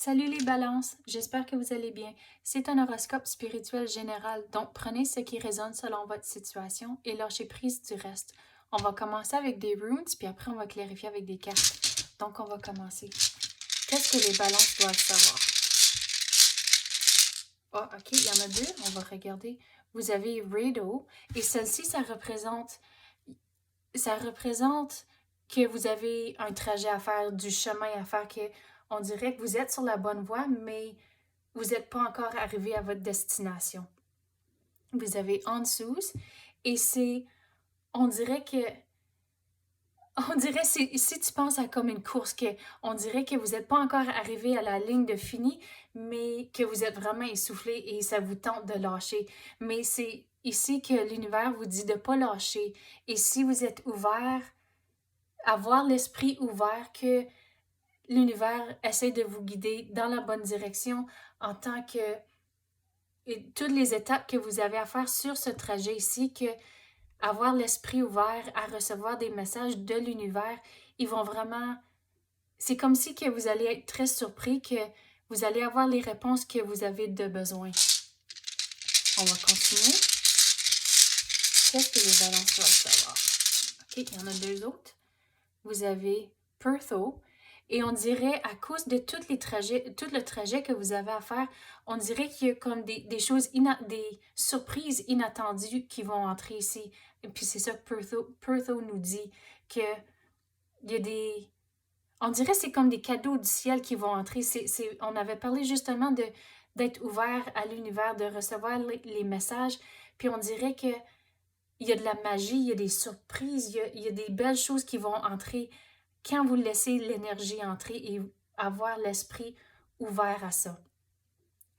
Salut les balances, j'espère que vous allez bien. C'est un horoscope spirituel général, donc prenez ce qui résonne selon votre situation et lâchez prise du reste. On va commencer avec des runes, puis après on va clarifier avec des cartes. Donc on va commencer. Qu'est-ce que les balances doivent savoir? Ah, ok, il y en a deux, on va regarder. Vous avez Rideau, et celle-ci, ça représente que vous avez un trajet à faire, du chemin à faire, que on dirait que vous êtes sur la bonne voie, mais vous n'êtes pas encore arrivé à votre destination. Vous avez en dessous, et on dirait que, si tu penses à comme une course, on dirait que vous n'êtes pas encore arrivé à la ligne de fini, mais que vous êtes vraiment essoufflé et ça vous tente de lâcher. Mais c'est ici que l'univers vous dit de ne pas lâcher. Et si vous êtes ouvert, avoir l'esprit ouvert, que l'univers essaie de vous guider dans la bonne direction en tant que toutes les étapes que vous avez à faire sur ce trajet ici, que avoir l'esprit ouvert à recevoir des messages de l'univers, ils vont vraiment... C'est comme si que vous allez être très surpris que vous allez avoir les réponses que vous avez de besoin. On va continuer. Qu'est-ce que les balances doivent savoir? Ok, il y en a deux autres. Vous avez Pertho. Et on dirait, à cause de tout le trajet que vous avez à faire, on dirait qu'il y a comme des choses, des surprises inattendues qui vont entrer ici. Et puis c'est ça que Pertho nous dit, que il y a des... On dirait que c'est comme des cadeaux du ciel qui vont entrer. On avait parlé justement d'être ouvert à l'univers, de recevoir les messages. Puis on dirait que il y a de la magie, il y a des surprises, il y a des belles choses qui vont entrer quand vous laissez l'énergie entrer et avoir l'esprit ouvert à ça.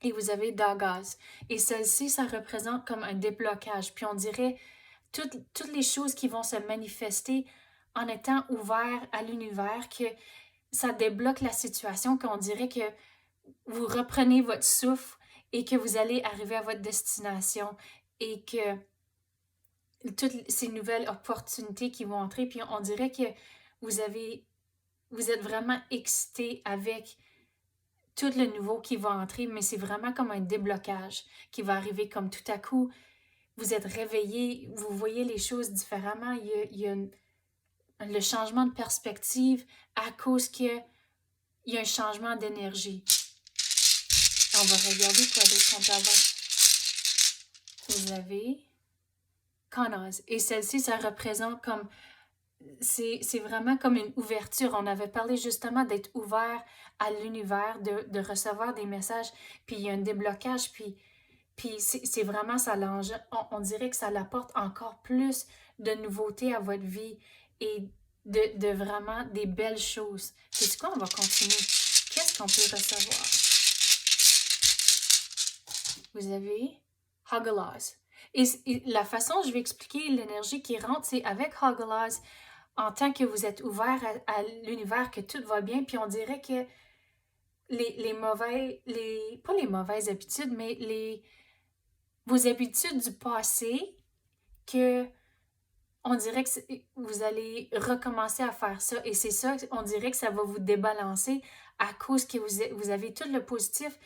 Et vous avez Dagas. Et celle-ci, ça représente comme un déblocage. Puis on dirait toutes les choses qui vont se manifester en étant ouvert à l'univers, que ça débloque la situation, qu'on dirait que vous reprenez votre souffle et que vous allez arriver à votre destination et que toutes ces nouvelles opportunités qui vont entrer, puis on dirait que vous êtes vraiment excité avec tout le nouveau qui va entrer, mais c'est vraiment comme un déblocage qui va arriver, comme tout à coup, vous êtes réveillé, vous voyez les choses différemment, il y a le changement de perspective à cause qu'il y a un changement d'énergie. On va regarder quoi d'autre qu'on peut avoir. Vous avez Connors, et celle-ci, ça représente comme c'est vraiment comme une ouverture. On avait parlé justement d'être ouvert à l'univers, de recevoir des messages, puis il y a un déblocage, puis c'est vraiment ça l'enjeu. On dirait que ça apporte encore plus de nouveautés à votre vie et de vraiment des belles choses. C'est quoi, on va continuer. Qu'est-ce qu'on peut recevoir? Vous avez Hagalaz. Et la façon dont je vais expliquer l'énergie qui rentre, c'est avec Hagalaz, en tant que vous êtes ouvert à l'univers, que tout va bien, puis on dirait que pas les mauvaises habitudes, mais vos habitudes du passé, que on dirait que vous allez recommencer à faire ça. Et c'est ça, on dirait que ça va vous débalancer à cause que vous avez tout le positif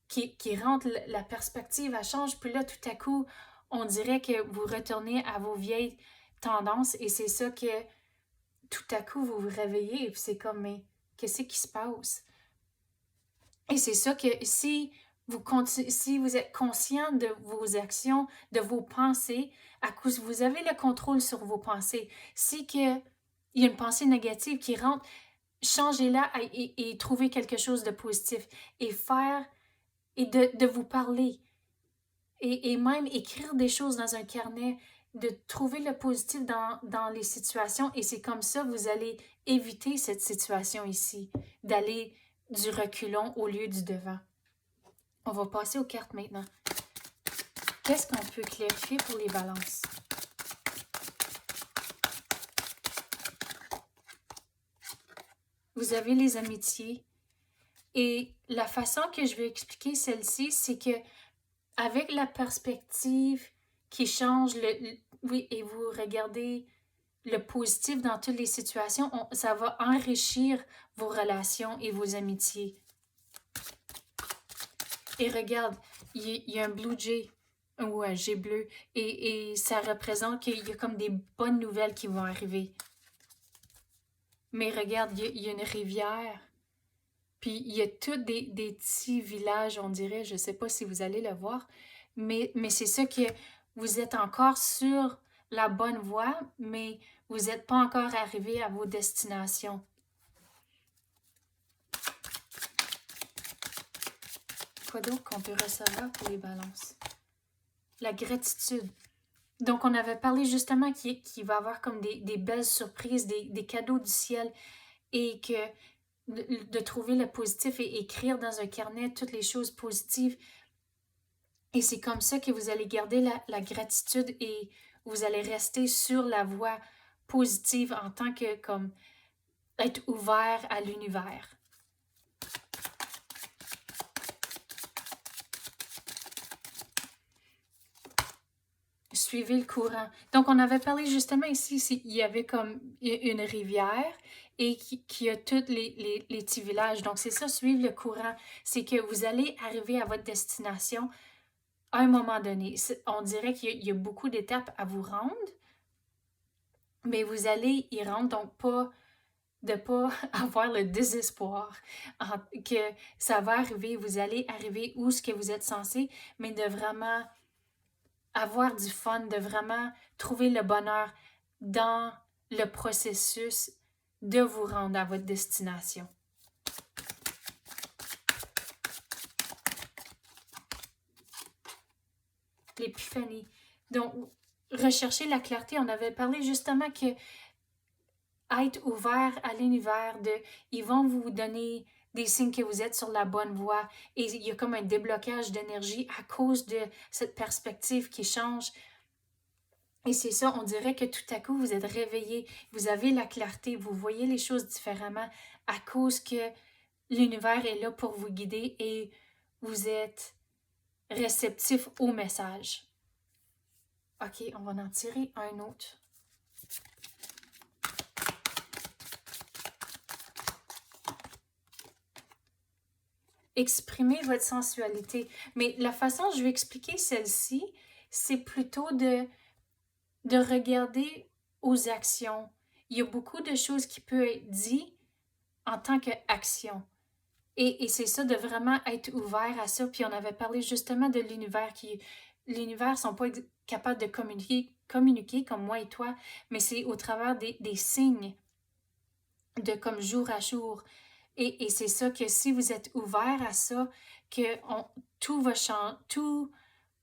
qui rentre, la perspective, elle change. Puis là, tout à coup, on dirait que vous retournez à vos vieilles tendances et c'est ça que tout à coup, vous vous réveillez et puis c'est comme, mais qu'est-ce qui se passe? Et c'est ça que si vous êtes conscient de vos actions, de vos pensées, à cause vous avez le contrôle sur vos pensées, si il y a une pensée négative qui rentre, changez-la et trouvez quelque chose de positif et faire et de vous parler et même écrire des choses dans un carnet, de trouver le positif dans les situations et c'est comme ça vous allez éviter cette situation ici, d'aller du reculon au lieu du devant. On va passer aux cartes maintenant. Qu'est-ce qu'on peut clarifier pour les balances? Vous avez les amitiés et la façon que je vais expliquer celle-ci, c'est que avec la perspective qui change, oui, et vous regardez le positif dans toutes les situations, ça va enrichir vos relations et vos amitiés. Et regarde, il y a un Blue Jay ou un Jet bleu et ça représente qu'il y a comme des bonnes nouvelles qui vont arriver. Mais regarde, il y a une rivière. Puis il y a tous des petits villages, on dirait, je ne sais pas si vous allez le voir, mais c'est ça que vous êtes encore sur la bonne voie, mais vous n'êtes pas encore arrivé à vos destinations. Quoi d'autre qu'on peut recevoir pour les balances? La gratitude. Donc, on avait parlé justement qu'il va y avoir comme des belles surprises, des cadeaux du ciel et que de trouver le positif et écrire dans un carnet toutes les choses positives. Et c'est comme ça que vous allez garder la gratitude et vous allez rester sur la voie positive en tant que comme être ouvert à l'univers. Suivez le courant. Donc, on avait parlé justement ici, il y avait comme une rivière et qui a tous les petits villages. Donc, c'est ça, suivre le courant. C'est que vous allez arriver à votre destination à un moment donné. On dirait qu'il y a beaucoup d'étapes à vous rendre, mais vous allez y rendre, donc de pas avoir le désespoir que ça va arriver, vous allez arriver où ce que vous êtes censé, mais de vraiment avoir du fun, de vraiment trouver le bonheur dans le processus de vous rendre à votre destination. L'épiphanie. Donc, rechercher la clarté, on avait parlé justement que être ouvert à l'univers, ils vont vous donner des signes que vous êtes sur la bonne voie et il y a comme un déblocage d'énergie à cause de cette perspective qui change. Et c'est ça, on dirait que tout à coup, vous êtes réveillé, vous avez la clarté, vous voyez les choses différemment à cause que l'univers est là pour vous guider et vous êtes réceptif au message. OK, on va en tirer un autre. Exprimez votre sensualité. Mais la façon dont je vais expliquer celle-ci, c'est plutôt de regarder aux actions. Il y a beaucoup de choses qui peuvent être dites en tant qu'action. Et c'est ça, de vraiment être ouvert à ça. Puis on avait parlé justement de l'univers l'univers ne sont pas capables de communiquer comme moi et toi, mais c'est au travers des signes de comme jour à jour. Et c'est ça que si vous êtes ouvert à ça, que tout va changer, tout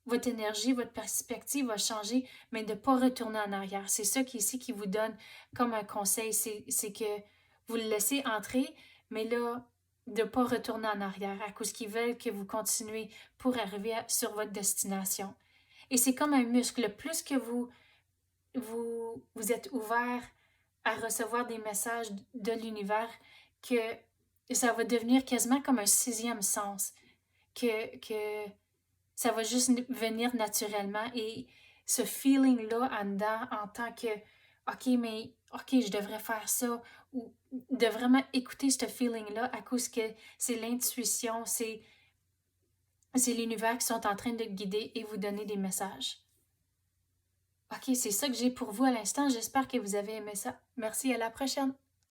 votre énergie, votre perspective va changer, mais de ne pas retourner en arrière. C'est ça qui vous donne comme un conseil, c'est que vous le laissez entrer, mais là, de ne pas retourner en arrière à cause qu'ils veulent que vous continuez pour arriver sur votre destination. Et c'est comme un muscle. Plus que vous êtes ouvert à recevoir des messages de l'univers, que ça va devenir quasiment comme un sixième sens, que ça va juste venir naturellement et ce feeling-là en dedans en tant que OK, je devrais faire ça ou de vraiment écouter ce feeling-là à cause que c'est l'intuition, c'est l'univers qui sont en train de guider et vous donner des messages. OK, c'est ça que j'ai pour vous à l'instant. J'espère que vous avez aimé ça. Merci, à la prochaine.